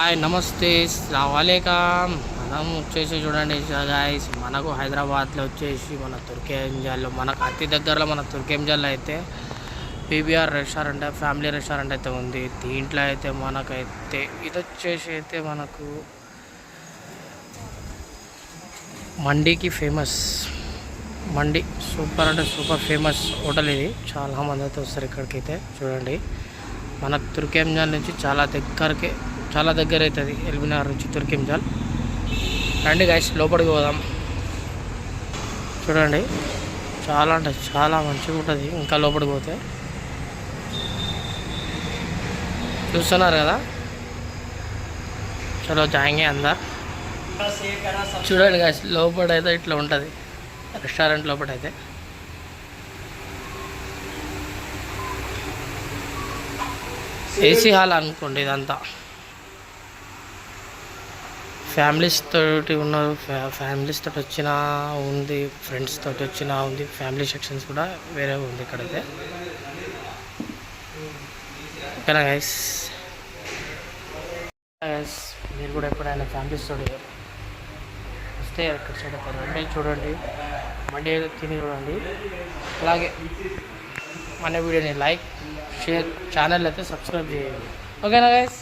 Hi నమస్తే అస్సలాముఅలైకుం. మనం వచ్చేసి చూడండి గాయ్స్, మనకు హైదరాబాద్లో వచ్చేసి మన తుర్కేంజల్లో మనకు అతి దగ్గరలో మన తుర్కేంజల్లో అయితే పీబీఆర్ రెస్టారెంట్ ఫ్యామిలీ రెస్టారెంట్ అయితే ఉంది. దీంట్లో అయితే మనకైతే ఇది వచ్చేసి అయితే మనకు మండీకి ఫేమస్. మండి సూపర్ అంటే సూపర్ ఫేమస్ హోటల్ ఇది. చాలామంది అయితే వస్తారు ఇక్కడికైతే. చూడండి మనకు తుర్కేంజల్ నుంచి చాలా దగ్గర అవుతుంది. ఎల్బీనగర్ నుంచి తుర్కేంజల్. రండి గైస్ లోపలికి పోదాం. చూడండి చాలా అంటే చాలా మంచిగా ఉంటుంది. ఇంకా లోపలికి పోతే చూస్తున్నారు కదా. చలో జాయింగే అందరు. చూడండి గైస్ లోపల అయితే ఇట్లా ఉంటుంది రెస్టారెంట్ లోపల అయితే. ఏసీ హాల్ అనుకోండి ఇదంతా. ఫ్యామిలీస్ తోటి ఉన్నారు, ఫ్యామిలీస్ తోటి వచ్చినా ఉంది, ఫ్రెండ్స్ తోటి వచ్చినా ఉంది. ఫ్యామిలీ సెక్షన్స్ కూడా వేరే ఉంది ఇక్కడైతే. ఓకేనా గైస్, మీరు కూడా ఎప్పుడైనా ఫ్యామిలీస్ తోటి వస్తే ఇక్కడ సైడ్ రండి. చూడండి మండి తిని చూడండి. అలాగే మన వీడియోని లైక్ షేర్, ఛానల్ అయితే సబ్స్క్రైబ్ చేయండి. ఓకేనా గైస్.